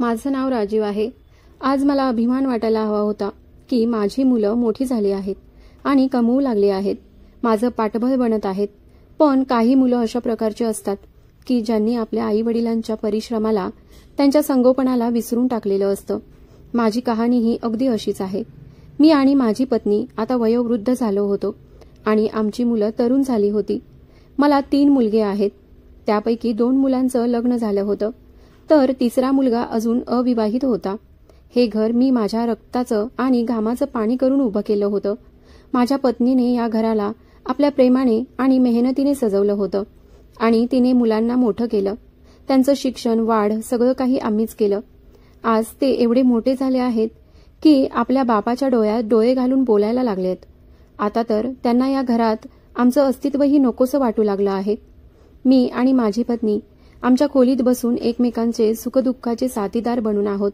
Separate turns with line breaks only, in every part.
माझं नाव राजीव आहे। आज मला अभिमान वाटायला हवा होता की माझी मुलं मोठी झाली आहेत आणि कमवू लागली आहेत, माझं पाठबळ बनत आहेत। पण काही मुलं अशा प्रकारची असतात की ज्यांनी आपल्या आईवडिलांच्या परिश्रमाला, त्यांच्या संगोपनाला विसरून टाकलेलं असतं। माझी कहाणी ही अगदी अशीच आहे। मी आणि माझी पत्नी आता वयोवृद्ध झालो होतो आणि आमची मुलं तरुण झाली होती। मला 3 मुलगे आहेत, त्यापैकी 2 मुलांचं लग्न झालं होतं, तर तिसरा मुलगा अजून अविवाहित होता। हे घर मी माझ्या रक्ताचं आणि घामाचं पाणी करून उभं केलं होतं। माझ्या पत्नीने या घराला आपल्या प्रेमाने आणि मेहनतीने सजवलं होतं आणि तिने मुलांना मोठं केलं। त्यांचं शिक्षण, वाढ सगळं काही आम्हीच केलं। आज ते एवढे मोठे झाले आहेत की आपल्या बापाच्या डोळ्यात डोळे घालून बोलायला लागलेत। आता तर त्यांना या घरात आमचं अस्तित्वही नकोसं वाटू लागलं आहे। मी आणि माझी पत्नी आमच्या खोलीत बसून एकमेकांचे सुखदुःखाचे साथीदार बनून आहोत।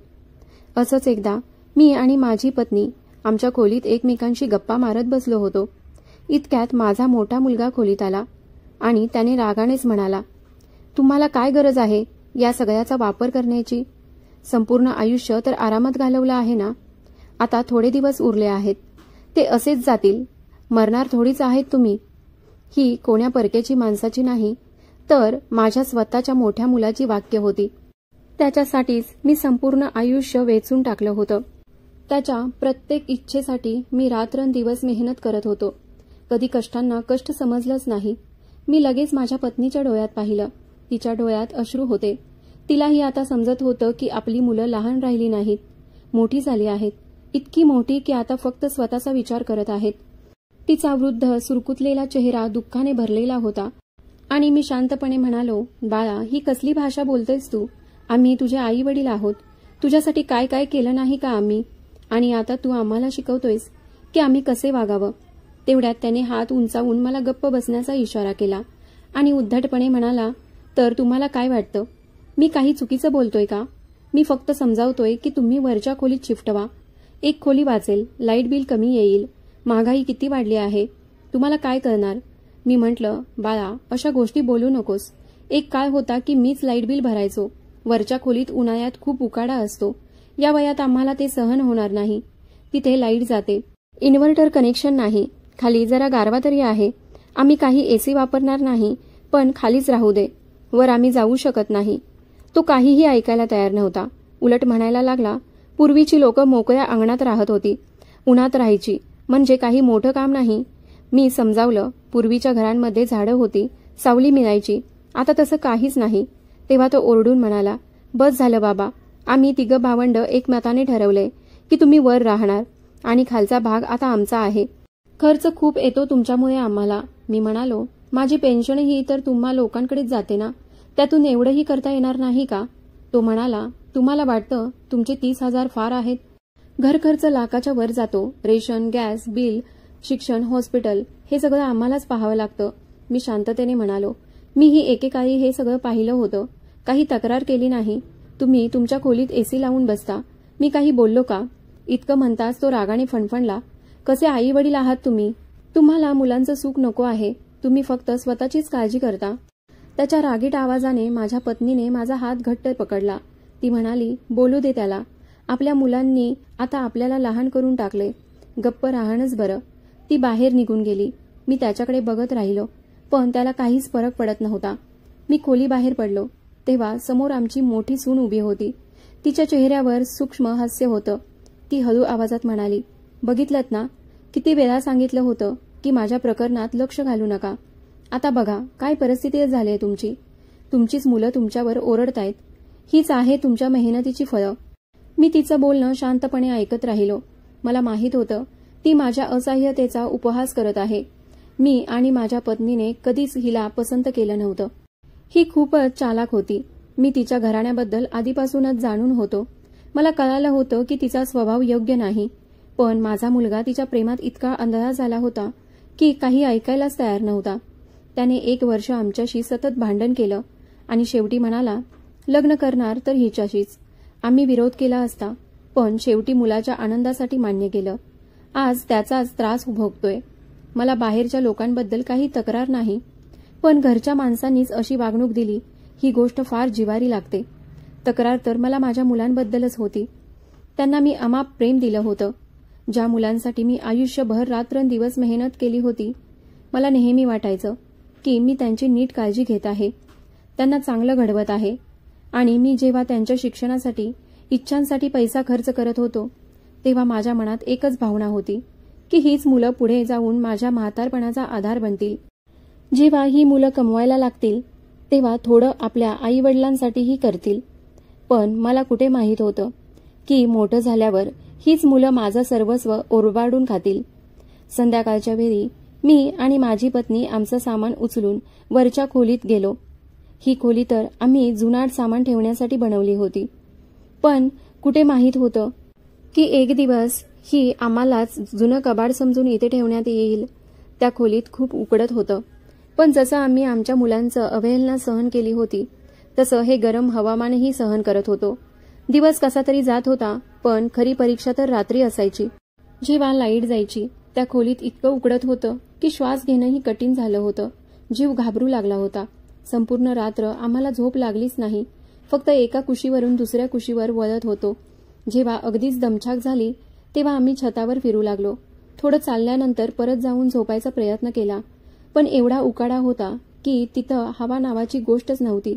असंच एकदा मी आणि माझी पत्नी आमच्या खोलीत एकमेकांशी गप्पा मारत बसलो होतो। इतक्यात माझा मोठा मुलगा खोलीत आला आणि त्याने रागानेच म्हणाला, तुम्हाला काय गरज आहे या सगळ्याचा वापर करण्याची? संपूर्ण आयुष्य तर आरामात घालवलं आहे ना। आता थोडे दिवस उरले आहेत, ते असेच जातील, मरणार थोडीच आहेत तुम्ही। ही कोण्या परक्याची माणसाची नाही, तर माझ्या स्वतःच्या मोठ्या मुलाची वाक्य होती। त्याच्यासाठीच मी संपूर्ण आयुष्य वेचून टाकलं होतं। त्याच्या प्रत्येक इच्छेसाठी मी रात्रंदिवस मेहनत करत होतो। कधी कष्टांना कष्ट समजलंच नाही। मी लगेच माझ्या पत्नीच्या डोळ्यात पाहिलं, तिच्या डोळ्यात अश्रू होते। तिलाही आता समजत होतं की आपली मुलं लहान राहिली नाहीत, मोठी झाली आहेत, इतकी मोठी की आता फक्त स्वतःचा विचार करत आहेत। तिचा वृद्ध सुरकुतलेला चेहरा दुःखाने भरलेला होता आणि मी शांतपणे म्हणालो, बाळा, ही कसली भाषा बोलतेस तू? आम्ही तुझे आई वडील आहोत, तुझ्यासाठी काय काय केलं नाही का आम्ही? आणि आता तू आम्हाला शिकवतोयस की आम्ही कसे वागावं? तेवढ्यात त्याने हात उंचावून मला गप्प बसण्याचा इशारा केला आणि उद्धटपणे म्हणाला, तर तुम्हाला काय वाटतं, मी काही चुकीचं बोलतोय का? मी फक्त समजावतोय की तुम्ही वरच्या खोलीत शिफ्ट व्हा, एक खोली वाचेल, लाईट बिल कमी येईल, महागाई किती वाढली आहे, तुम्हाला काय करणार? मी म्हटलं, बाळा, अशा गोष्टी बोलू नकोस। एक काळ होता की मीच लाईट बिल भरायचो। वरच्या खोलीत उन्हाळ्यात खूप उकाडा असतो, या वयात आम्हाला ते सहन होणार नाही। तिथे लाईट जाते, इन्व्हर्टर कनेक्शन नाही, खाली जरा गारवा तरी आहे, आम्ही काही एसी वापरणार नाही, पण खालीच राहू दे, वर आम्ही जाऊ शकत नाही। तो काहीही ऐकायला तयार नव्हता, उलट म्हणायला लागला, पूर्वीची लोकं मोकळ्या अंगणात राहत होती, उन्हात राहायची, म्हणजे काही मोठं काम नाही। मी समजावलं, पूर्वीच्या घरांमध्ये झाडं होती, सावली मिळायची, आता तसं काहीच नाही। तेव्हा तो ओरडून म्हणाला, बस झालं बाबा, आम्ही 3 भावंड एकमताने ठरवलंय की तुम्ही वर राहणार आणि खालचा भाग आता आमचा आहे। खर्च खूप येतो तुमच्यामुळे आम्हाला। मी म्हणालो, माझी पेन्शनही तर तुम्हा लोकांकडेच जाते ना, त्यातून एवढंही करता येणार नाही का? तो म्हणाला, तुम्हाला वाटतं तुमचे 30,000 फार आहेत? घर खर्च लाखाच्या वर जातो, रेशन, गॅस बिल, शिक्षण, हॉस्पिटल, हे सगळं आम्हालाच पाहावं लागतं। मी शांततेने म्हणालो, मीही एकेकाळी हे सगळं पाहिलं होतं, काही तक्रार केली नाही। तुम्ही तुमच्या खोलीत एसी लावून बसता, मी काही बोललो का? इतकं म्हणताच तो रागाने फणफणला, कसे आई वडील आहात तुम्ही? तुम्हाला मुलांचं सुख नको आहे, तुम्ही फक्त स्वतःचीच काळजी करता। त्याच्या रागीट आवाजाने माझ्या पत्नीने माझा हात घट्ट पकडला। ती म्हणाली, बोलू दे त्याला, आपल्या मुलांनी आता आपल्याला लहान करून टाकले, गप्प राहणंच बरं। ती बाहेर निघून गेली। मी त्याच्याकडे बघत राहिलो, पण त्याला काहीच फरक पडत नव्हता। मी खोली बाहेर पडलो तेव्हा समोर आमची मोठी सून उभी होती। तिच्या चेहऱ्यावर सूक्ष्म हास्य होतं। ती हळू आवाजात म्हणाली, बघितलंत ना, किती वेळा सांगितलं होतं की माझ्या प्रकरणात लक्ष घालू नका। आता बघा काय परिस्थिती झाली आहे तुमची, तुमचीच मुलं तुमच्यावर ओरडतायत, हीच आहे तुमच्या मेहनतीची फळं। मी तिचं बोलणं शांतपणे ऐकत राहिलो। मला माहीत होतं ती माझ्या असहाय्यतेचा उपहास करत आहे। मी आणि माझ्या पत्नीने कधीच हिला पसंत केलं नव्हतं। ही खूपच चालाक होती। मी तिच्या घराण्याबद्दल आधीपासूनच जाणून होतो। मला कळालं होतं की तिचा स्वभाव योग्य नाही, पण माझा मुलगा तिच्या प्रेमात इतका अंधळा झाला होता की काही ऐकायलाच तयार नव्हता। त्याने 1 वर्ष आमच्याशी सतत भांडण केलं आणि शेवटी म्हणाला, लग्न करणार तर हिच्याशीच। आम्ही विरोध केला असता, पण शेवटी मुलाच्या आनंदासाठी मान्य केलं। आज त्याचाच त्रास भोगतोय। मला बाहेरच्या लोकांबद्दल काही तक्रार नाही, पण घरच्या माणसांनीच अशी वागणूक दिली, ही गोष्ट फार जिवारी लागते। तक्रार तर मला माझ्या मुलांबद्दलच होती. त्यांना मी अमाप प्रेम दिलं होतं. ज्या मुलांसाठी मी आयुष्यभर रात्रंदिवस मेहनत केली होती, मला नेहमी वाटायचं की मी त्यांची नीट काळजी घेत आहे, त्यांना चांगलं घडवत आहे. आणि मी जेव्हा त्यांच्या शिक्षणासाठी, इच्छांसाठी पैसा खर्च करत होतो, तेव्हा माझ्या मनात एकच भावना होती की हीच मुलं पुढे जाऊन माझ्या म्हातारपणाचा आधार बनतील. जेव्हा ही मुलं कमवायला लागतील, तेव्हा थोडं आपल्या आईवडिलांसाठीही करतील. पण मला कुठे माहीत होतं की मोठं झाल्यावर हीच मुलं माझं सर्वस्व ओरबाडून खातील. संध्याकाळच्या वेळी मी आणि माझी पत्नी आमचं सामान उचलून वरच्या खोलीत गेलो. ही खोली तर आम्ही जुनाट सामान ठेवण्यासाठी बनवली होती. पण कुठे माहीत होतं की एक दिवस ही आम्हालाच जुनं कबाड समजून इथे ठेवण्यात येईल. त्या खोलीत खूप उकडत होतं. पण जसं आम्ही आमच्या मुलांचं अवहेलना सहन केली होती, तसं हे गरम हवामानही सहन करत होतो. दिवस कसा तरी जात होता, पण खरी परीक्षा तर रात्री असायची. जेव्हा लाईट जायची, त्या खोलीत इतकं उकडत होतं की श्वास घेणंही कठीण झालं होतं. जीव घाबरू लागला होता. संपूर्ण रात्र आम्हाला झोप लागलीच नाही. फक्त एका कुशीवरून दुसऱ्या कुशीवर वळत होतो. जेव्हा अगदीच दमछाक झाली, तेव्हा आम्ही छतावर फिरू लागलो. थोडं चालल्यानंतर परत जाऊन झोपायचा प्रयत्न केला, पण एवढा उकाडा होता की तिथं हवा नावाची गोष्टच नव्हती.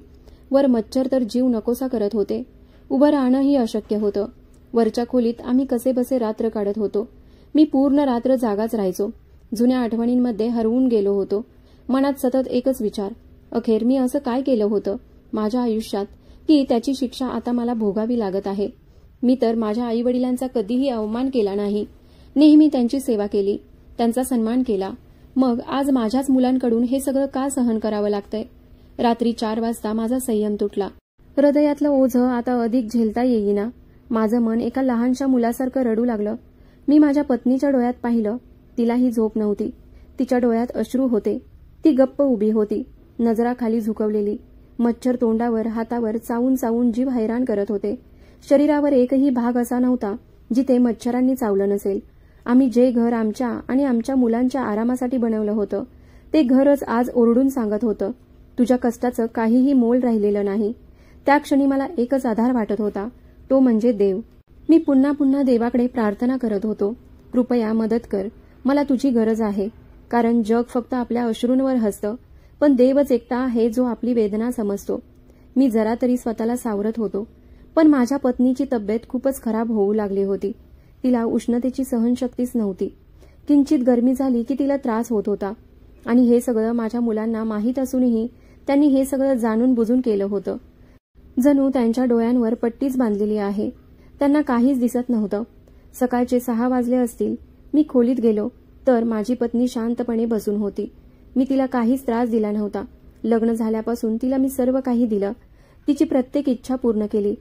वर मच्छर तर जीव नकोसा करत होते. उभं राहणंही अशक्य होतं. वरच्या खोलीत आम्ही कसेबसे रात्र काढत होतो. मी पूर्ण रात्र जागाच राहायचो. जुन्या आठवणींमध्ये हरवून गेलो होतो. मनात सतत एकच विचार, अखेर मी असं काय केलं होतं माझ्या आयुष्यात की त्याची शिक्षा आता मला भोगावी लागत आहे. मी तर माझ्या आईवडिलांचा कधीही अवमान केला नाही. नेहमी त्यांची सेवा केली, त्यांचा सन्मान केला. मग आज माझ्याच मुलांकडून हे सगळं का सहन करावं लागतंय? रात्री 4 वाजता माझा संयम तुटला. हृदयातलं ओझं आता अधिक झेलता येईना. माझं मन एका लहानशा मुलासारखं रडू लागलं. मी माझ्या पत्नीच्या डोळ्यात पाहिलं. तिलाही झोप नव्हती. तिच्या डोळ्यात अश्रू होते. ती गप्प उभी होती, नजरा खाली झुकवलेली. मच्छर तोंडावर, हातावर चावून चावून जीव हैराण करत होते. शरीरावर एकही भाग असा नव्हता जिथे मच्छरांनी चावलं नसेल. आम्ही जे घर आमच्या आणि आमच्या मुलांच्या आरामासाठी बनवलं होतं, ते घरच आज ओरडून सांगत होतं, तुझ्या कष्टाचं काहीही मोल राहिलेलं नाही. त्या क्षणी मला एकच आधार वाटत होता, तो म्हणजे देव. मी पुन्हा पुन्हा देवाकडे प्रार्थना करत होतो, कृपया मदत कर, मला तुझी गरज आहे. कारण जग फक्त आपल्या अश्रूंवर हसतं, पण देवच एकटा आहे जो आपली वेदना समजतो. मी जरा तरी स्वतःला सावरत होतो. पण माझ्या पत्नीची तब्येत खूपच खराब होऊ लागली होती. तिला उष्णतेची सहनशक्तीच नव्हती. किंचित गरमी झाली की तिला त्रास होत होता. आणि हे सगळं माझ्या मुलांना माहीत असूनही त्यांनी हे सगळं जाणून बुजून केलं होतं. जणू त्यांच्या डोळ्यांवर पट्टीच बांधलेली आहे. त्यांना काहीच दिसत नव्हतं. सकाळचे 6 वाजले असतील. मी खोलीत गेलो तर माझी पत्नी शांतपणे बसून होती. मी तिला काहीच त्रास दिला नव्हता. लग्न झाल्यापासून तिला मी सर्व काही दिलं. तिची प्रत्येक इच्छा पूर्ण केली.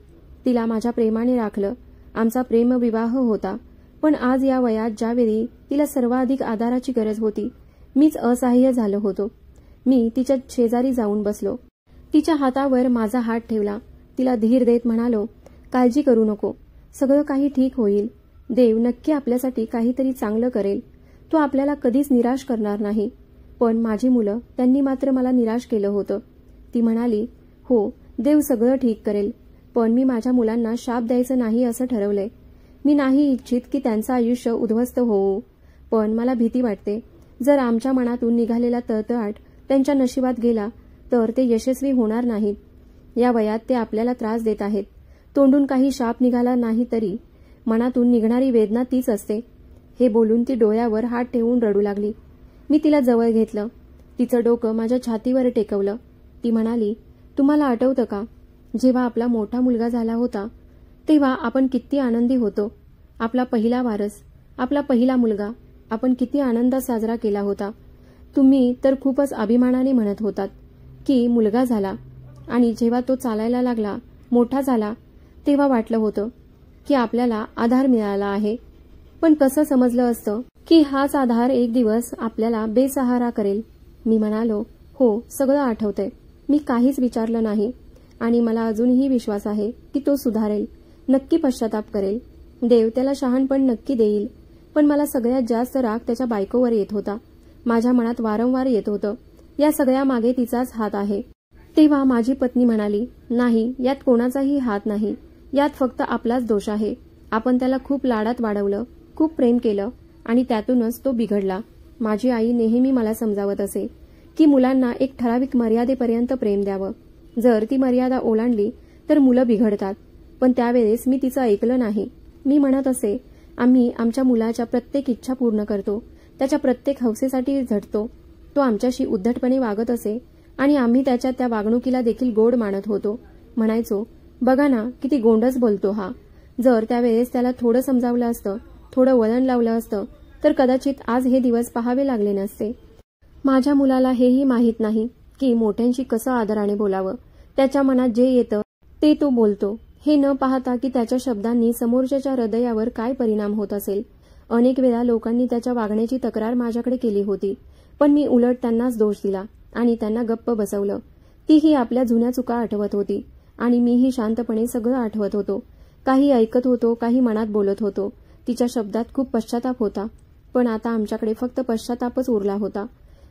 तिला माझ्या प्रेमाने राखलं. आमचा प्रेमविवाह होता. पण आज या वयात ज्यावेळी तिला सर्वाधिक आधाराची गरज होती, मीच असहाय्य झालो होतो. मी तिच्या शेजारी जाऊन बसलो. तिच्या हातावर माझा हात ठेवला. तिला धीर देत म्हणालो, काळजी करू नको, सगळं काही ठीक होईल. देव नक्की आपल्यासाठी काहीतरी चांगलं करेल. तो आपल्याला कधीच निराश करणार नाही. पण माझी मुलं, त्यांनी मात्र मला निराश केलं होतं. ती म्हणाली, हो, देव सगळं ठीक करेल, पण मी माझ्या मुलांना शाप द्यायचं नाही असं ठरवलंय. मी नाही इच्छित की त्यांचं आयुष्य उद्ध्वस्त होवो. पण मला भीती वाटते, जर आमच्या मनातून निघालेला तळतळाट त्यांच्या नशिबात गेला तर ते यशस्वी होणार नाहीत. या वयात ते आपल्याला त्रास देत आहेत. तोंडून काही शाप निघाला नाही तरी मनातून निघणारी वेदना तीच असते. हे बोलून ती डोळ्यावर हात ठेवून रडू लागली. मी तिला जवळ घेतलं. तिचं डोकं माझ्या छातीवर टेकवलं. ती म्हणाली, तुम्हाला आठवतं का, जेव्हा आपला मोठा मुलगा झाला होता तेव्हा आपण किती आनंदी होतो. आपला पहिला वारस, आपला पहिला मुलगा, आपण किती आनंदात साजरा केला होता. तुम्ही तर खूपच अभिमानाने म्हणत होतात की मुलगा झाला. आणि जेव्हा तो चालायला लागला, मोठा झाला, तेव्हा वाटलं होतं की आपल्याला आधार मिळाला आहे. पण कसं समजलं असतं की हाच आधार एक दिवस आपल्याला बेसहारा करेल. मी म्हणालो, हो, सगळं आठवतंय. मी काहीच विचारलं नाही. आणि मला अजूनही विश्वास आहे की तो सुधारेल, नक्की पश्चाताप करेल. देव त्याला शहाणपण नक्की देईल. पण मला सगळ्यात जास्त राग त्याच्या बायकोवर येत होता. माझ्या मनात वारंवार येत होतं, या सगळ्या मागे तिचाच हात आहे. तेव्हा माझी पत्नी म्हणाली, नाही, यात कोणाचाही हात नाही, यात फक्त आपलाच दोष आहे. आपण त्याला खूप लाडात वाढवलं, खूप प्रेम केलं आणि त्यातूनच तो बिघडला. माझी आई नेहमी मला समजावत असे की मुलांना एक ठराविक मर्यादेपर्यंत प्रेम द्यावं. जर ती मर्यादा ओलांडली तर मुलं बिघडतात. पण त्यावेळेस मी तिचं ऐकलं नाही. मी म्हणत असे, आम्ही आमच्या मुलाच्या प्रत्येक इच्छा पूर्ण करतो, त्याच्या प्रत्येक हौसेसाठी झटतो. तो आमच्याशी उद्धटपणे वागत असे आणि आम्ही त्याच्या त्या वागणुकीला देखील गोड मानत होतो. म्हणायचो, बघा ना किती गोंडस बोलतो हा. जर त्यावेळेस त्याला थोडं समजावलं असतं, थोडं वळण लावलं असतं तर कदाचित आज हे दिवस पाहावे लागले नसते. माझ्या मुलाला हेही माहीत नाही की मोठ्यांशी कसं आदराने बोलावं. त्याच्या मनात जे येतं ते तो बोलतो, हे न पाहता की त्याच्या शब्दांनी समोरच्याच्या हृदयावर काय परिणाम होत असेल. अनेक वेळा लोकांनी त्याच्या वागण्याची तक्रार माझ्याकडे केली होती, पण मी उलट त्यांनाच दोष दिला आणि त्यांना गप्प बसवलं. तीही आपल्या जुन्या चुका आठवत होती आणि मीही शांतपणे सगळं आठवत होतो. काही ऐकत होतो, काही मनात बोलत होतो. तिच्या शब्दात खूप पश्चाताप होता, पण आता आमच्याकडे फक्त पश्चातापच उरला होता.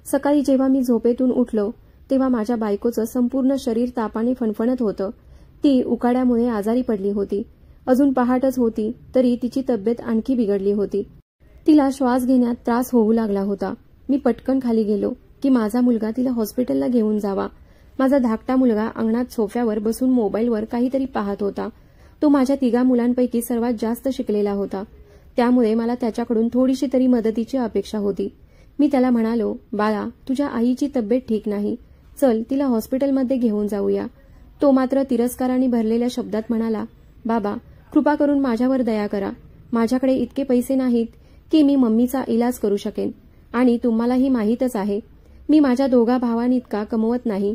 सकाळी जेव्हा मी झोपेतून उठलो तेव्हा माझ्या बायकोचं संपूर्ण शरीर तापाने फणफणत होतं. ती उकाड्यामुळे आजारी पडली होती. अजून पहाटच होती तरी तिची तब्येत आणखी बिघडली होती. तिला श्वास घेण्यात त्रास होऊ लागला होता. मी पटकन खाली गेलो की माझा मुलगा तिला हॉस्पिटलला घेऊन जावा. माझा धाकटा मुलगा अंगणात सोफ्यावर बसून मोबाईलवर काहीतरी पाहत होता. तो माझ्या 3 मुलांपैकी सर्वात जास्त शिकलेला होता, त्यामुळे मला त्याच्याकडून थोडीशी तरी मदतीची अपेक्षा होती. मी त्याला म्हणालो, बाळा, तुझ्या आईची तब्येत ठीक नाही, चल तिला हॉस्पिटलमध्ये घेऊन जाऊया. तो मात्र तिरस्काराने भरलेल्या शब्दात म्हणाला, बाबा, कृपा करून माझ्यावर दया करा. माझ्याकडे इतके पैसे नाहीत की मी मम्मीचा इलाज करू शकेन आणि तुम्हालाही माहीतच आहे मी माझ्या 2 भावांइतका कमवत नाही.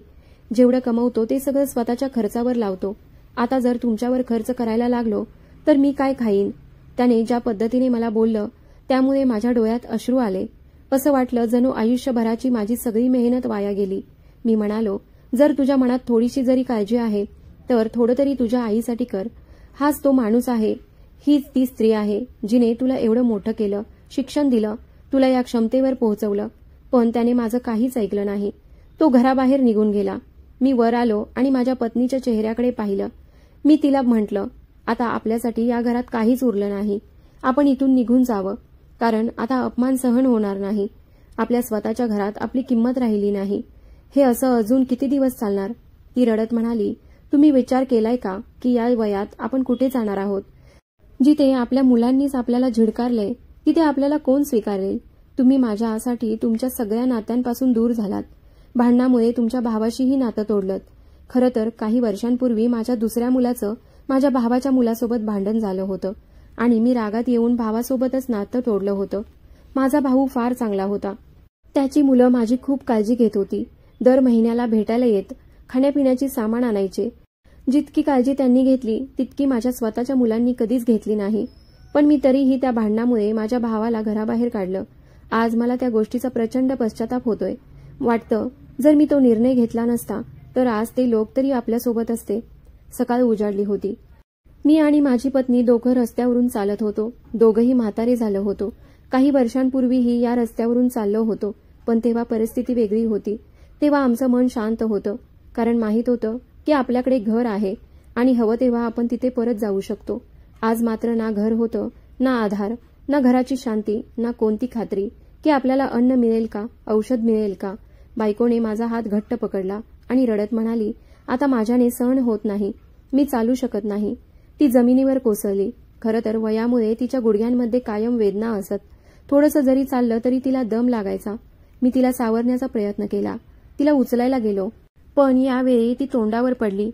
जेवढं कमवतो ते सगळं स्वतःच्या खर्चावर लावतो. आता जर तुमच्यावर खर्च करायला लागलो तर मी काय खाईन. त्याने ज्या पद्धतीने मला बोललं त्यामुळे माझ्या डोळ्यात अश्रू आले. असं वाटलं जणू आयुष्यभराची माझी सगळी मेहनत वाया गेली. मी म्हणालो, जर तुझ्या मनात थोडीशी जरी काळजी आहे तर थोडं तरी तुझ्या आईसाठी कर. हाच तो माणूस आहे, हीच ती स्त्री आहे जिने तुला एवढं मोठं केलं, शिक्षण दिलं, तुला या क्षमतेवर पोहोचवलं. पण त्याने माझं काहीच ऐकलं नाही. तो घराबाहेर निघून गेला. मी वर आलो आणि माझ्या पत्नीच्या चेहऱ्याकडे पाहिलं. मी तिला म्हटलं, आता आपल्यासाठी या घरात काहीच उरलं नाही. आपण इथून निघून जावं, कारण आता अपमान सहन होणार नाही. आपल्या स्वतःच्या घरात आपली किंमत राहिली नाही. हे असं अजून किती दिवस चालणार. ती रडत म्हणाली, तुम्ही विचार केलाय का की या वयात आपण कुठे जाणार आहोत. जिथे आपल्या मुलांनीच आपल्याला झिडकारले तिथे आपल्याला कोण स्वीकारेल. तुम्ही माझ्यासाठी तुमच्या सगळ्या नात्यांपासून दूर झालात. भांडणामुळे तुमच्या भावाशीही नातं तोडलं. खरं तर काही वर्षांपूर्वी माझ्या दुसऱ्या मुलाचं माझ्या भावाच्या मुलासोबत भांडण झालं होतं आणि मी रागात येऊन भावासोबतच नातं तोडलं होतं. माझा भाऊ फार चांगला होता. त्याची मुलं माझी खूप काळजी घेत होती. दर महिन्याला भेटायला येत, खाण्यापिण्याची सामान आणायचे. जितकी काळजी त्यांनी घेतली तितकी माझ्या स्वतःच्या मुलांनी कधीच घेतली नाही. पण मी तरीही त्या भांडणामुळे माझ्या भावाला घराबाहेर काढलं. आज मला त्या गोष्टीचा प्रचंड पश्चाताप होतोय. वाटतं जर मी तो निर्णय घेतला नसता तर आज ते लोक तरी आपल्यासोबत असते. सकाळ उजाडली होती. मी आणि माझी पत्नी दोघं रस्त्यावरून चालत होतो. दोघंही म्हातारे झालो होतो. काही वर्षांपूर्वीही या रस्त्यावरून चाललो होतो, पण तेव्हा परिस्थिती वेगळी होती. तेव्हा आमचं मन शांत होतं, कारण माहीत होतं की आपल्याकडे घर आहे आणि हवं तेव्हा आपण तिथे परत जाऊ शकतो. आज मात्र ना घर होतं, ना आधार, ना घराची शांती, ना कोणती खात्री की आपल्याला अन्न मिळेल का, औषध मिळेल का. बायकोने माझा हात घट्ट पकडला आणि रडत म्हणाली, आता माझ्याने सहन होत नाही, मी चालू शकत नाही. ती जमिनीवर कोसळली. खरं तर वयामुळे तिच्या गुडघ्यांमध्ये कायम वेदना असत. थोडंसं जरी चाललं तरी तिला दम लागायचा. मी तिला सावरण्याचा प्रयत्न केला, तिला उचलायला गेलो, पण यावेळी ती तोंडावर पडली.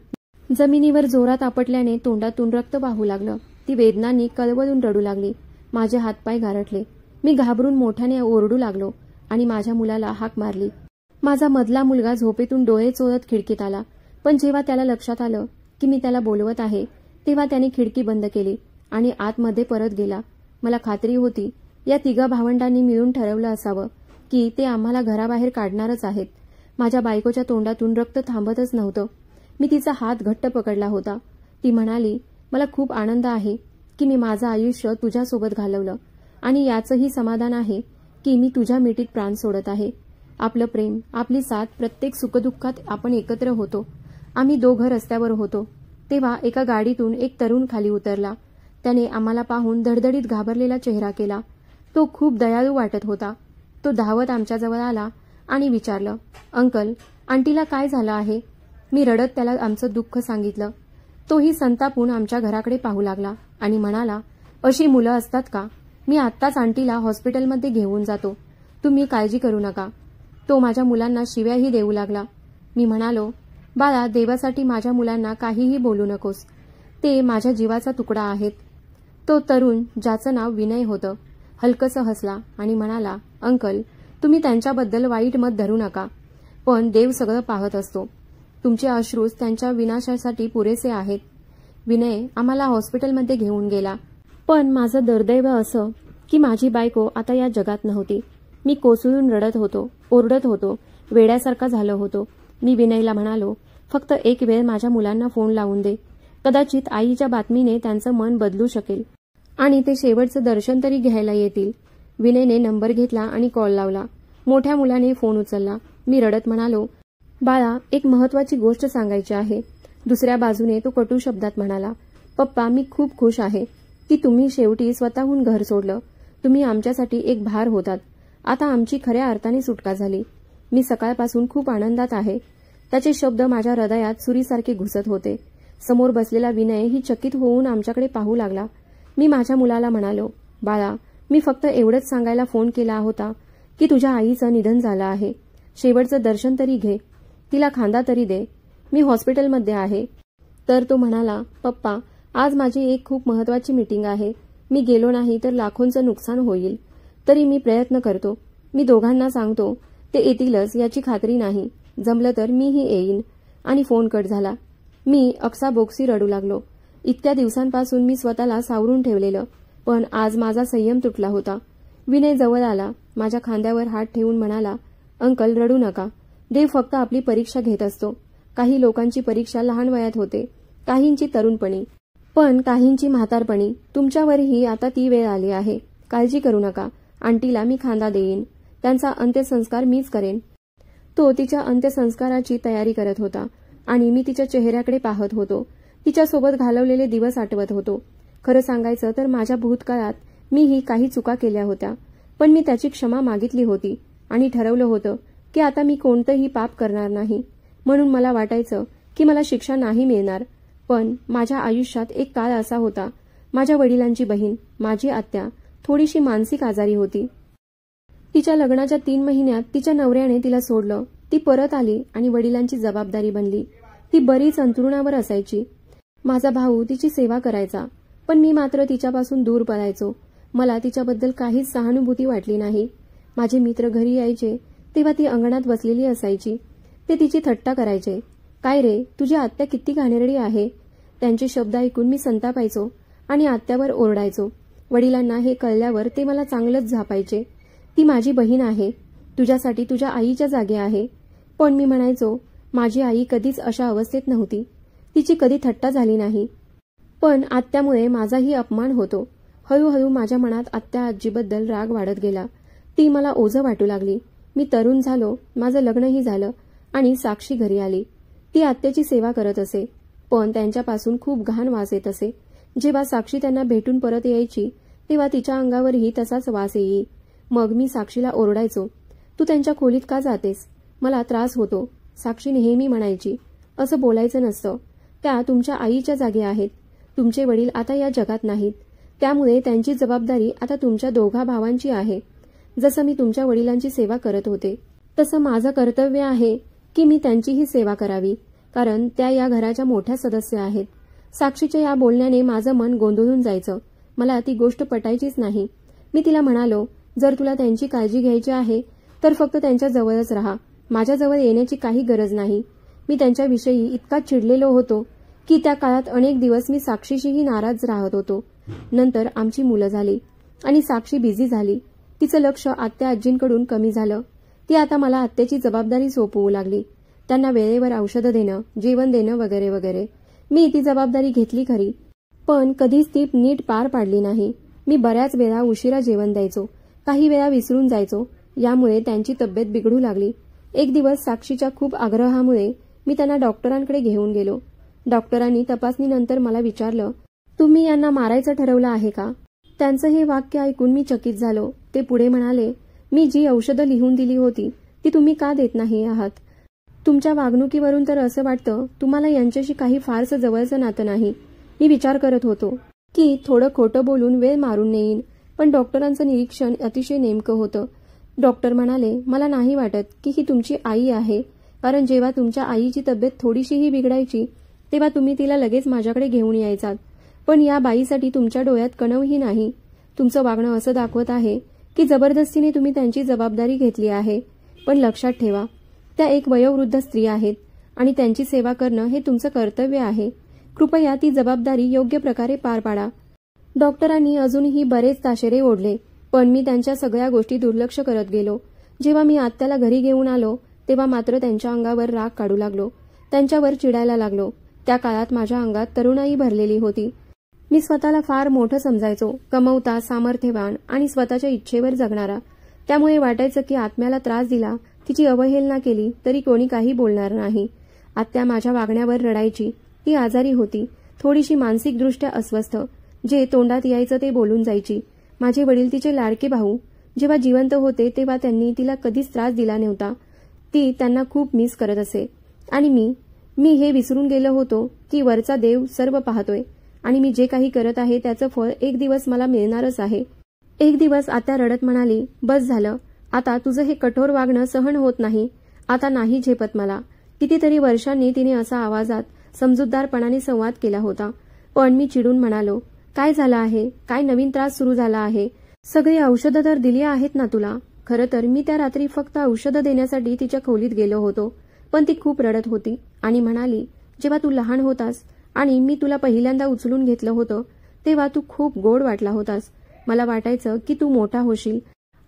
जमिनीवर जोरात आपटल्याने तोंडातून रक्त वाहू लागलं. ती वेदनांनी कळवळून रडू लागली. माझे हातपाय गारठले. मी घाबरून मोठ्याने ओरडू लागलो आणि माझ्या मुलाला हाक मारली. माझा मधला मुलगा झोपेतून डोळे चोळत खिडकीत आला, पण जेव्हा त्याला लक्षात आलं की मी त्याला बोलवत आहे तेव्हा त्याने खिडकी बंद केली आणि आतमध्ये परत गेला. मला खात्री होती या 3 भावंडांनी मिळून ठरवलं असावं की ते आम्हाला घराबाहेर काढणारच आहेत. माझ्या बायकोच्या तोंडातून रक्त थांबतच नव्हतं. मी तिचा हात घट्ट पकडला होता. ती म्हणाली, मला खूप आनंद आहे की मी माझं आयुष्य तुझ्यासोबत घालवलं आणि याचंही समाधान आहे की मी तुझ्या मिठीत प्राण सोडत आहे. आपलं प्रेम, आपली साथ, प्रत्येक सुखदुःखात आपण एकत्र होतो. आम्ही दोघं रस्त्यावर होतो तेव्हा एका गाडीतून एक तरुण खाली उतरला. त्याने आम्हाला पाहून धडधडीत घाबरलेला चेहरा केला. तो खूप दयाळू वाटत होता. तो धावत आमच्याजवळ आला आणि विचारलं, अंकल, आंटीला काय झालं आहे? मी रडत त्याला आमचं दुःख सांगितलं. तोही संतापून आमच्या घराकडे पाहू लागला आणि म्हणाला, अशी मुलं असतात का? मी आत्ताच आंटीला हॉस्पिटलमध्ये घेऊन जातो, तुम्ही काळजी करू नका. तो माझ्या मुलांना शिव्याही देऊ लागला. मी म्हणालो, बाळा, देवासाठी माझ्या मुलांना काहीही बोलू नकोस, ते माझ्या जीवाचा तुकडा आहेत. तो तरुण, ज्याचं नाव विनय होतं, हलकसं हसला आणि म्हणाला, अंकल, तुम्ही त्यांच्याबद्दल वाईट मत धरू नका, पण देव सगळं पाहत असतो. तुमचे अश्रूच त्यांच्या विनाशासाठी पुरेसे आहेत. विनय आम्हाला हॉस्पिटलमध्ये घेऊन गेला. पण माझं दुर्दैव असं की माझी बायको आता या जगात नव्हती. मी कोसळून रडत होतो, ओरडत होतो, वेड्यासारखा झालो होतो. मी विनयला म्हणालो, फक्त एक वेळ माझ्या मुलांना फोन लावून दे. कदाचित आईच्या बातमीने त्यांचं मन बदलू शकेल आणि ते शेवटचं दर्शन तरी घ्यायला येतील. विनयने नंबर घेतला आणि कॉल लावला. मोठ्या मुलाने फोन उचलला. मी रडत म्हणालो, बाळा, एक महत्वाची गोष्ट सांगायची आहे. दुसऱ्या बाजूने तो कटू शब्दात म्हणाला, पप्पा, मी खूप खुश आहे की तुम्ही शेवटी स्वतःहून घर सोडलं. तुम्ही आमच्यासाठी एक भार होतात. आता आमची खऱ्या अर्थाने सुटका झाली. मी सकाळपासून खूप आनंदात आहे. त्याचे शब्द माझ्या हृदयात सुरीसारखे घुसत होते. समोर बसलेला विनय ही चकित होऊन आमच्याकडे पाहू लागला. मी माझ्या मुलाला म्हणालो, बाळा, मी फक्त एवढंच सांगायला फोन केला होता की तुझ्या आईचं निधन झालं आहे. शेवटचं दर्शन तरी घे, तिला खांदा तरी दे. मी हॉस्पिटलमध्ये आहे. तर तो म्हणाला, पप्पा, आज माझी एक खूप महत्वाची मीटिंग आहे. मी गेलो नाही तर लाखोंचं नुकसान होईल. तरी मी प्रयत्न करतो. मी दोघांना सांगतो, ते येतीलच याची खात्री नाही. जमलं तर मीही येईन. आणि फोन कट झाला. मी अक्साबोक्सी रडू लागलो. इतक्या दिवसांपासून मी स्वतःला सावरून ठेवलेलं, पण आज माझा संयम तुटला होता. विनय जवळ आला, माझ्या खांद्यावर हात ठेवून म्हणाला, अंकल, रडू नका. देव फक्त आपली परीक्षा घेत असतो. काही लोकांची परीक्षा लहान वयात होते, काहींची तरुणपणी, पण काहींची म्हातारपणी. तुमच्यावरही आता ती वेळ आली आहे. काळजी करू नका. आंटीला मी खांदा देईन. त्यांचा अंत्यसंस्कार मीच करेन. तो तिच्या अंत्यसंस्काराची तयारी करत होता आणि मी तिच्या चेहऱ्याकडे पाहत होतो. तिच्यासोबत घालवलेले दिवस आठवत होतो. खरं सांगायचं तर माझ्या भूतकाळात मीही काही चुका केल्या होत्या, पण मी त्याची क्षमा मागितली होती आणि ठरवलं होतं की आता मी कोणतंही पाप करणार नाही. म्हणून मला वाटायचं की मला शिक्षा नाही मिळणार. पण माझ्या आयुष्यात एक काळ असा होता, माझ्या वडिलांची बहीण, माझी आत्या, थोडीशी मानसिक आजारी होती. तिच्या लग्नाच्या 3 महिन्यात तिच्या नवऱ्याने तिला सोडलं. ती परत आली आणि वडिलांची जबाबदारी बनली. ती बरीच अंथरुणावर असायची. माझा भाऊ तिची सेवा करायचा, पण मी मात्र तिच्यापासून दूर पळायचो. मला तिच्याबद्दल काहीच सहानुभूती वाटली नाही. माझे मित्र घरी यायचे तेव्हा ती अंगणात बसलेली असायची. ते तिची थट्टा करायचे. काय रे, तुझी आत्या किती घाणेरडी आहे. त्यांचे शब्द ऐकून मी संतापायचो आणि आत्यावर ओरडायचो. वडिलांना हे कळल्यावर ते मला चांगलंच झापायचे. ती माझी बहीण आहे, तुझ्यासाठी तुझ्या आईच्या जागी आहे. पण मी म्हणायचो, माझी आई कधीच अशा अवस्थेत नव्हती. तिची कधी थट्टा झाली नाही. पण आत्यामुळे माझाही अपमान होतो. हळूहळू माझ्या मनात आत्या आजीबद्दल राग वाढत गेला. ती मला ओझं वाटू लागली. मी तरुण झालो, माझं लग्नही झालं आणि साक्षी घरी आली. ती आत्याची सेवा करत असे, पण त्यांच्यापासून खूप घाण वास येत असे. जेव्हा साक्षी त्यांना भेटून परत यायची तेव्हा तिच्या अंगावरही तसाच वास येई. मग मी साक्षीला ओरडायचो, तू त्यांच्या खोलीत का जातेस? मला त्रास होतो. साक्षी नेहमी म्हणायची, असं बोलायचं नसतं. त्या तुमच्या आईच्या जागी आहेत. तुमचे वडील आता या जगात नाहीत, त्यामुळे त्यांची जबाबदारी आता तुमच्या दोघा भावांची आहे. जसं मी तुमच्या वडिलांची सेवा करत होते, तसं माझं कर्तव्य आहे की मी त्यांचीही सेवा करावी, कारण त्या या घराच्या मोठ्या सदस्य आहेत. साक्षीच्या या बोलण्याने माझं मन गोंधळून जायचं. मला ती गोष्ट पटायचीच नाही. मी तिला म्हणालो, जर तुला त्यांची काळजी घ्यायची आहे तर फक्त त्यांच्या जवळच राहा. माझ्याजवळ येण्याची काही गरज नाही. मी त्यांच्याविषयी इतका चिडलेलो होतो की त्या काळात अनेक दिवस मी साक्षीशीही नाराज राहत होतो. नंतर आमची मुलं झाली आणि साक्षी बिझी झाली. तिचं लक्ष आत्या आजींकडून कमी झालं. ती आता मला आत्याची जबाबदारी सोपवू लागली. त्यांना वेळेवर औषधं देणं, जेवण देणं वगैरे वगैरे. मी ती जबाबदारी घेतली खरी, पण कधीच ती नीट पार पाडली नाही. मी बऱ्याच वेळा उशिरा जेवण द्यायचो, काही वेळा विसरून जायचो. यामुळे त्यांची तब्येत बिघडू लागली. एक दिवस साक्षीच्या खूप आग्रहामुळे मी त्यांना डॉक्टरांकडे घेऊन गेलो. डॉक्टरांनी तपासणीनंतर मला विचारलं, तुम्ही यांना मारायचं ठरवलं आहे का? त्यांचं हे वाक्य ऐकून मी चकित झालो. ते पुढे म्हणाले, मी जी औषधं लिहून दिली होती ती तुम्ही का देत नाही आहात? तुमच्या वागणुकीवरून तर असं वाटतं तुम्हाला यांच्याशी काही फारसं जवळचं नातं नाही. मी विचार करत होतो की थोडं खोटं बोलून वेळ मारून नेईन, पण डॉक्टरांचं निरीक्षण अतिशय नेमकं होतं. डॉक्टर म्हणाले, मला नाही वाटत की ही तुमची आई आहे, कारण जेव्हा तुमच्या आईची तब्येत थोडीशीही बिघडायची तेव्हा तुम्ही तिला लगेच माझ्याकडे घेऊन यायचात. पण या बाईसाठी तुमच्या डोळ्यात कणवही नाही. तुमचं वागणं असं दाखवत आहे की जबरदस्तीने तुम्ही त्यांची जबाबदारी घेतली आहे. पण लक्षात ठेवा, त्या एक वयोवृद्ध स्त्री आहेत आणि त्यांची सेवा करणं हे तुमचं कर्तव्य आहे. कृपया ती जबाबदारी योग्य प्रकारे पार पाडा. डॉक्टरांनी अजूनही बरेच ताशेरे ओढले, पण मी त्यांच्या सगळ्या गोष्टी दुर्लक्ष करत गेलो. जेव्हा मी आत्याला घरी घेऊन आलो तेव्हा मात्र त्यांच्या अंगावर राग काढू लागलो. त्यांच्यावर चिडायला लागलो. त्या काळात माझ्या अंगात तरुणाई भरलेली होती. मी स्वतःला फार मोठं समजायचो, कमवता, सामर्थ्यवान आणि स्वतःच्या इच्छेवर जगणारा. त्यामुळे वाटायचं की आत्म्याला त्रास दिला, तिची अवहेलना केली तरी कोणी काही बोलणार नाही. आत्या माझ्या वागण्यावर रडायची. ती आजारी होती, थोडीशी मानसिकदृष्ट्या अस्वस्थ. जे तोंडात यायचं ते बोलून जायची. माझे वडील तिचे लाडके भाऊ. जेव्हा जिवंत होते तेव्हा त्यांनी तिला कधीच त्रास दिला नव्हता. ती त्यांना खूप मिस करत असे. आणि मी हे विसरून गेलो होतो की वरचा देव सर्व पाहतोय आणि मी जे काही करत आहे त्याचं फळ एक दिवस मला मिळणारच आहे. एक दिवस आत्या रडत म्हणाली, बस झालं, आता तुझं हे कठोर वागणं सहन होत नाही. आता नाही झेपत मला. कितीतरी वर्षांनी तिने असा आवाजात समजूतदारपणाने संवाद केला होता. पण मी चिडून म्हणालो, काय झालं आहे? काय नवीन त्रास सुरू झाला आहे? सगळी औषधं तर दिली आहेत ना तुला. खरं तर मी त्या रात्री फक्त औषधं देण्यासाठी तिच्या खोलीत गेलो होतो. पण ती खूप रडत होती आणि म्हणाली, जेव्हा तू लहान होतास आणि मी तुला पहिल्यांदा उचलून घेतलं होतं तेव्हा तू खूप गोड वाटला होतास. मला वाटायचं की तू मोठा होशील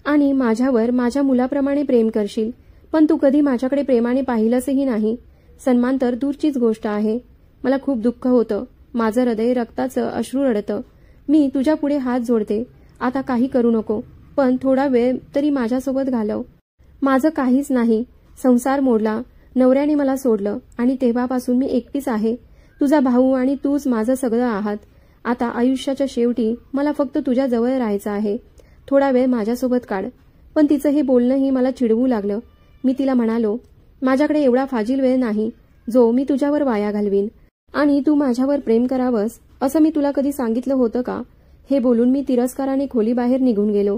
आणि माझ्यावर माझ्या मुलाप्रमाणे प्रेम करशील. पण तू कधी माझ्याकडे प्रेमाने पाहिलंसही नाही. सन्मान तर दूरचीच गोष्ट आहे. मला खूप दुःख होतं. माझं हृदय रक्ताचं अश्रू रडतं. मी तुझ्या पुढे हात जोडते. आता काही करू नको, पण थोडा वेळ तरी माझ्यासोबत घालव. माझं काहीच नाही. संसार मोडला, नवऱ्याने मला सोडलं आणि तेव्हापासून मी एकटीच आहे. तुझा भाऊ आणि तूच माझं सगळं आहात. आता आयुष्याच्या शेवटी मला फक्त तुझ्या जवळ राहायचं आहे. थोडा वेळ माझ्यासोबत काढ. पण तिचं हे बोलणंही मला चिडवू लागलं. मी तिला म्हणालो, माझ्याकडे एवढा फाजील वेळ नाही जो मी तुझ्यावर वाया घालवीन. आणि तू माझ्यावर प्रेम करावंस असं मी तुला कधी सांगितलं होतं का? हे बोलून मी तिरस्काराने खोलीबाहेर निघून गेलो.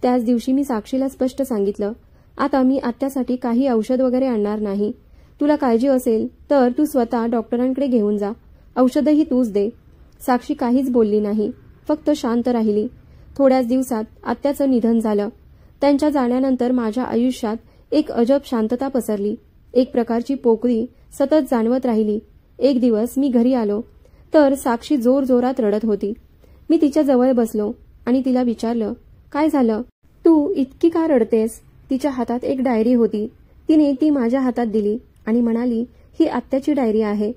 त्याच दिवशी मी साक्षीला स्पष्ट सांगितलं, आता मी आत्यासाठी काही औषध वगैरे आणणार नाही. तुला काळजी असेल तर तू स्वतः डॉक्टरांकडे घेऊन जा. औषधही तूच दे. साक्षी काहीच बोलली नाही, फक्त शांत राहिली. थोड्याच दिवसात आत्याचं निधन झालं. त्यांच्या जाण्यानंतर माझ्या आयुष्यात एक अजब शांतता पसरली. एक प्रकारची पोकळी सतत जाणवत राहिली. एक दिवस मी घरी आलो तर साक्षी जोरजोरात रडत होती. मी तिच्या जवळ बसलो आणि तिला विचारलं, काय झालं? तू इतकी का रडतेस? तिच्या हातात एक डायरी होती. तिने ती माझ्या हातात दिली आणि म्हणाली, ही आत्याची डायरी आहे.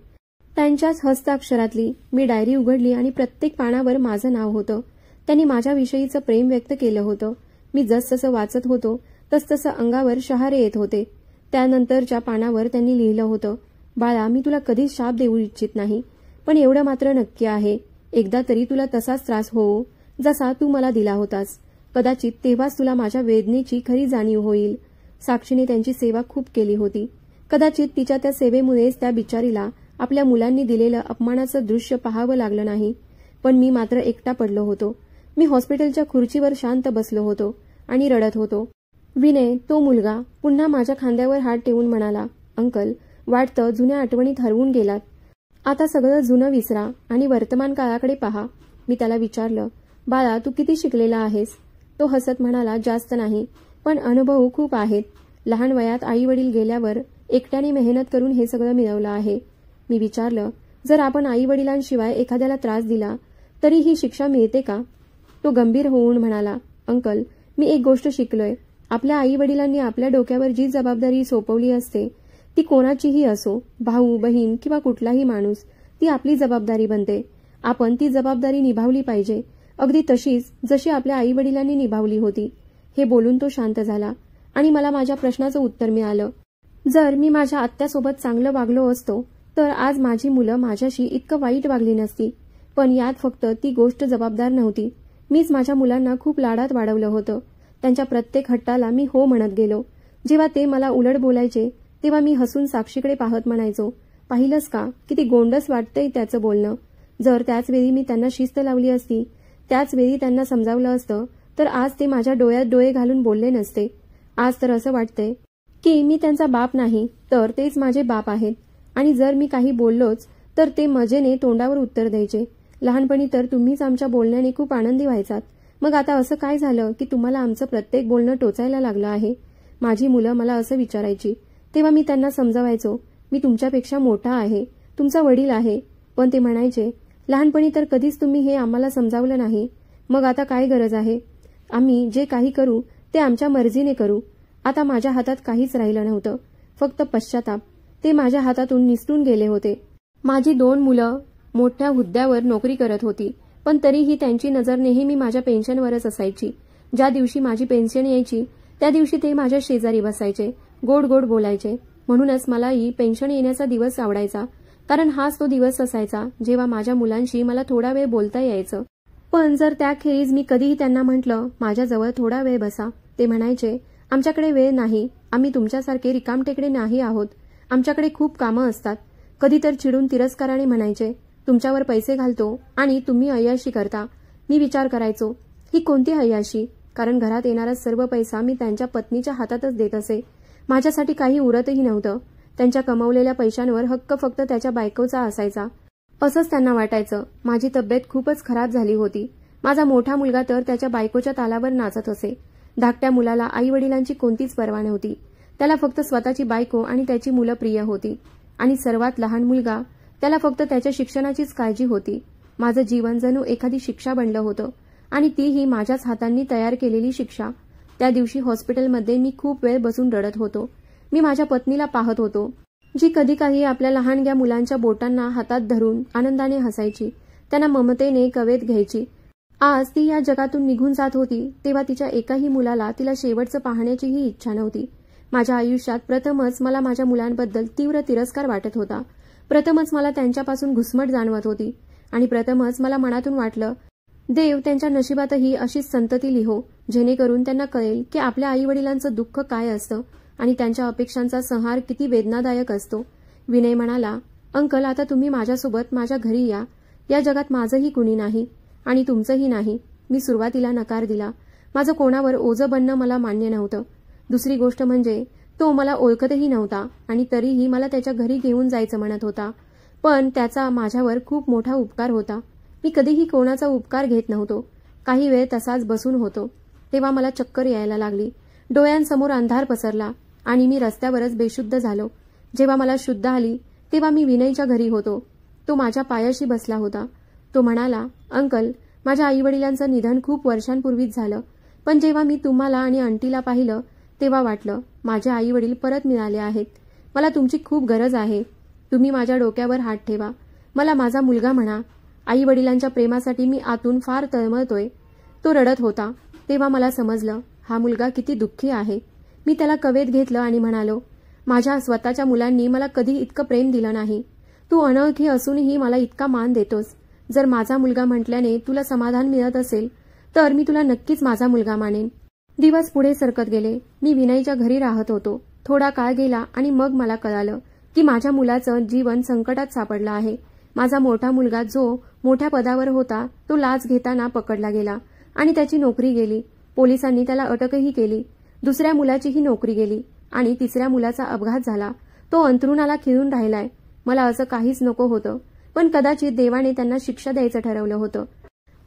त्यांच्याच हस्ताक्षरातली. मी डायरी उघडली आणि प्रत्येक पानावर माझं नाव होतं. त्यांनी माझ्याविषयीचं प्रेम व्यक्त केलं होतं. मी जसजसं वाचत होतो तसतसं अंगावर शहारे येत होते. त्यानंतरच्या पानावर त्यांनी लिहिलं होतं, बाळा, मी तुला कधीच शाप देऊ इच्छित नाही, पण एवढं मात्र नक्की आहे, एकदा तरी तुला तसाच त्रास होवो जसा तू मला दिला होतास. कदाचित तेव्हाच तुला माझ्या वेदनेची खरी जाणीव होईल. साक्षीने त्यांची सेवा खूप केली होती. कदाचित तिच्या त्या सेवेमुळेच त्या बिचारीला आपल्या मुलांनी दिलेलं अपमानाचं दृश्य पाहावं लागलं नाही. पण मी मात्र एकटा पडलो होतो. मी हॉस्पिटलच्या खुर्चीवर शांत बसलो होतो आणि रडत होतो. विनय, तो मुलगा, पुन्हा माझ्या खांद्यावर हात ठेवून म्हणाला, अंकल, वाटतं जुन्या आठवणीत हरवून गेलात. आता सगळं जुनं विसरा आणि वर्तमान काळाकडे पहा. मी त्याला विचारलं, बाळा, तू किती शिकलेला आहेस? तो हसत म्हणाला, जास्त नाही, पण अनुभव खूप आहेत. लहान वयात आई वडील गेल्यावर एकट्याने मेहनत करून हे सगळं मिळवलं आहे. मी विचारलं, जर आपण आई वडिलांशिवाय एखाद्याला त्रास दिला तरी ही शिक्षा मिळते का? तो गंभीर होऊन म्हणाला, अंकल, मी एक गोष्ट शिकलोय. आपल्या आई वडिलांनी आपल्या डोक्यावर जी जबाबदारी सोपवली असते ती कोणाचीही असो, भाऊ, बहीण किंवा कुठलाही माणूस, ती आपली जबाबदारी बनते. आपण ती जबाबदारी निभावली पाहिजे, अगदी तशीच जशी आपल्या आई वडिलांनी निभावली होती. हे बोलून तो शांत झाला आणि मला माझ्या प्रश्नाचं उत्तर मिळालं. जर मी माझ्या आत्यासोबत चांगलं वागलो असतो तर आज माझी मुलं माझ्याशी इतकं वाईट वागली नसती. पण यात फक्त ती गोष्ट जबाबदार नव्हती. मीच माझ्या मुलांना खूप लाडात वाढवलं होतं. त्यांच्या प्रत्येक हट्टाला मी हो म्हणत गेलो. जेव्हा ते मला उलट बोलायचे तेव्हा मी हसून साक्षीकडे पाहत म्हणायचो, पाहिलंस का किती गोंडस वाटतंय त्याचं बोलणं. जर त्याच वेळी मी त्यांना शिस्त लावली असती, त्याच वेळी त्यांना समजावलं असतं तर आज ते माझ्या डोळ्यात डोळे घालून बोलले नसते. आज तर असं वाटतंय की मी त्यांचा बाप नाही तर तेच माझे बाप आहेत. आणि जर मी काही बोललोच तर ते मजेने तोंडावर उत्तर द्यायचे. लहानपणी तर तुम्हीच आमच्या बोलण्याने खूप आनंदी व्हायचात. मग आता असं काय झालं की तुम्हाला आमचं प्रत्येक बोलणं टोचायला लागलं आहे. माझी मुलं मला असं विचारायची तेव्हा मी त्यांना समजावायचो, मी तुमच्यापेक्षा मोठा आहे, तुमचा वडील आहे. पण ते म्हणायचे, लहानपणी तर कधीच तुम्ही हे आम्हाला समजावलं नाही. मग आता काय गरज आहे. आम्ही जे काही करू ते आमच्या मर्जीने करू. आता माझ्या हातात काहीच राहिलं नव्हतं, फक्त पश्चाताप. ते माझ्या हातातून निसटून गेले होते. माझी 2 मुलं मोठ्या हुद्द्यावर नोकरी करत होती, पण तरीही त्यांची नजर नेहमी माझ्या पेन्शनवरच असायची. ज्या दिवशी माझी पेन्शन यायची त्या दिवशी ते माझ्या शेजारी बसायचे, गोड गोड बोलायचे. म्हणूनच मलाही पेन्शन येण्याचा दिवस आवडायचा, कारण हाच तो दिवस असायचा जेव्हा माझ्या मुलांशी मला थोडा वेळ बोलता यायचं. पण जर त्याखेरीज मी कधीही त्यांना म्हटलं, माझ्याजवळ थोडा वेळ बसा, ते म्हणायचे, आमच्याकडे वेळ नाही, आम्ही तुमच्यासारखे रिकामटेकडे नाही आहोत, आमच्याकडे खूप कामं असतात. कधी तर चिडून तिरस्काराने म्हणायचे, तुमच्यावर पैसे घालतो आणि तुम्ही अय्याशी करता. मी विचार करायचो, ही कोणती अय्याशी, कारण घरात येणारा सर्व पैसा मी त्यांच्या पत्नीच्या हातातच देत असे. माझ्यासाठी काही उरतही नव्हतं. त्यांच्या कमवलेल्या पैशांवर हक्क फक्त त्याच्या बायकोचा असायचा. असंच त्यांना वाटायचं. माझी तब्येत खूपच खराब झाली होती. माझा मोठा मुलगा तर त्याच्या बायकोच्या तालावर नाचत असे. धाकट्या मुलाला आईवडिलांची कोणतीच पर्वा नव्हती. त्याला फक्त स्वतःची बायको आणि त्याची मुलं प्रिय होती. आणि सर्वात लहान मुलगा, त्याला फक्त त्याच्या शिक्षणाचीच काळजी होती. माझं जीवन जणू एखादी शिक्षा बनलं होतं, आणि तीही माझ्याच हातांनी तयार केलेली शिक्षा. त्या दिवशी हॉस्पिटलमध्ये मी खूप वेळ बसून रडत होतो. मी माझ्या पत्नीला पाहत होतो, जी कधी काही आपल्या लहानग्या मुलांच्या बोटांना हातात धरून आनंदाने हसायची, त्यांना ममतेने कवेत घ्यायची. आज ती या जगातून निघून जात होती तेव्हा तिच्या एकाही मुलाला तिला शेवटचं पाहण्याचीही इच्छा नव्हती. माझ्या आयुष्यात प्रथमच मला माझ्या मुलांबद्दल तीव्र तिरस्कार वाटत होता. प्रथमच मला त्यांच्यापासून घुसमट जाणवत होती. आणि प्रथमच मला मनातून वाटलं, देव त्यांच्या नशिबातही अशीच संतती लिहो, जेणेकरून त्यांना कळेल की आपल्या आईवडिलांचं दुःख काय असतं आणि त्यांच्या अपेक्षांचा संहार किती वेदनादायक असतो. विनय म्हणाला, अंकल, आता तुम्ही माझ्यासोबत माझ्या घरी या. या जगात माझंही कुणी नाही आणि तुमचंही नाही. मी सुरुवातीला नकार दिला. माझं कोणावर ओझं बनणं मला मान्य नव्हतं. दुसरी गोष्ट म्हणजे तो मला ओळखतही नव्हता आणि तरीही मला त्याच्या घरी घेऊन जायचं म्हणत होता. पण त्याचा माझ्यावर खूप मोठा उपकार होता. मी कधीही कोणाचा उपकार घेत नव्हतो. काही वेळ तसाच बसून होतो तेव्हा मला चक्कर यायला लागली. डोळ्यांसमोर अंधार पसरला आणि मी रस्त्यावरच बेशुद्ध झालो. जेव्हा मला शुद्ध आली तेव्हा मी विनयच्या घरी होतो. तो माझ्या पायाशी बसला होता. तो म्हणाला, अंकल, माझ्या आईवडिलांचं निधन खूप वर्षांपूर्वीच झालं, पण जेव्हा मी तुम्हाला आणि आंटीला पाहिलं तेव्हा वाटलं, माझे आईवडील परत मिळाले आहेत. मला तुमची खूप गरज आहे. तुम्ही माझ्या डोक्यावर हात ठेवा. मला माझा मुलगा म्हणा. आईवडिलांच्या प्रेमासाठी मी आतून फार तळमळतोय. तो रडत होता. तेव्हा मला समजलं, हा मुलगा किती दुःखी आहे. मी त्याला कवेत घेतलं आणि म्हणालो, माझ्या स्वतःच्या मुलांनी मला कधी इतकं प्रेम दिलं नाही. तू अनोळखी असूनही मला इतका मान देतोस. जर माझा मुलगा म्हटल्याने तुला समाधान मिळत असेल तर मी तुला नक्कीच माझा मुलगा मानेन. दिवस पुढे सरकत गेले. मी विनयच्या घरी राहत होतो. थोडा काळ गेला आणि मग मला कळालं की माझ्या मुलाचं जीवन संकटात सापडलं आहे. माझा मोठा मुलगा जो मोठ्या पदावर होता तो लाच घेताना पकडला गेला आणि त्याची नोकरी गेली. पोलिसांनी त्याला अटकही केली. दुसऱ्या मुलाचीही नोकरी गेली आणि तिसऱ्या मुलाचा अपघात झाला. तो अंथरुणाला खिळून राहिलाय. मला असं काहीच नको होतं, पण कदाचित देवाने त्यांना शिक्षा द्यायचं ठरवलं होतं.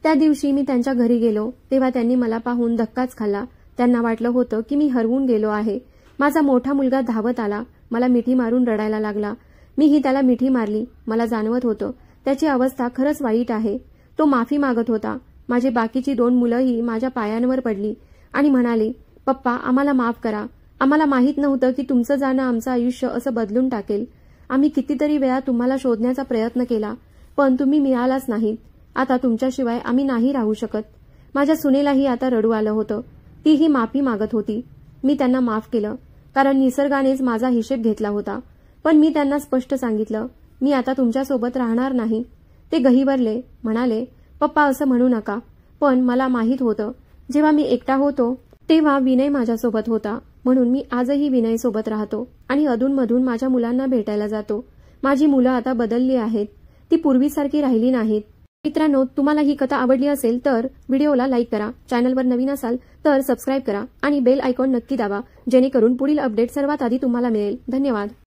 त्या दिवशी मी त्यांच्या घरी गेलो तेव्हा त्यांनी मला पाहून धक्काच खाल्ला. त्यांना वाटलं होतं की मी हरवून गेलो आहे. माझा मोठा मुलगा धावत आला. मला मिठी मारून रडायला लागला. मीही त्याला मिठी मारली. मला जाणवत होतं त्याची अवस्था खरंच वाईट आहे. तो माफी मागत होता. माझी बाकीची 2 मुलंही माझ्या पायांवर पडली आणि म्हणाली, पप्पा, आम्हाला माफ करा. आम्हाला माहीत नव्हतं की तुमचं जाणं आमचं आयुष्य असं बदलून टाकेल. आम्ही कितीतरी वेळा तुम्हाला शोधण्याचा प्रयत्न केला, पण तुम्ही मिळालाच नाहीत. आता तुमच्याशिवाय आम्ही नाही राहू शकत. माझ्या सुनेलाही आता रडू आलं होतं. तीही माफी मागत होती. मी त्यांना माफ केलं, कारण निसर्गानेच माझा हिशेब घेतला होता. पण मी त्यांना स्पष्ट सांगितलं, मी आता तुमच्यासोबत राहणार नाही. ते गहिवरले, म्हणाले, पप्पा असं म्हणू नका. पण मला माहीत होतं, जेव्हा मी एकटा होतो तेव्हा विनय माझ्यासोबत होता, म्हणून मी आजही विनय सोबत राहतो आणि अधूनमधून माझ्या मुलांना भेटायला जातो. माझी मुलं आता बदलली आहेत, ती पूर्वीसारखी राहिली नाहीत. मित्रांनो, तुम्हाला ही कथा आवडली असेल तर व्हिडिओला लाईक करा, चॅनलवर नवीन असाल तर सबस्क्राईब करा आणि बेल आयकॉन नक्की दाबा, जेणेकरून पुढील अपडेट सर्वात आधी तुम्हाला मिळेल. धन्यवाद.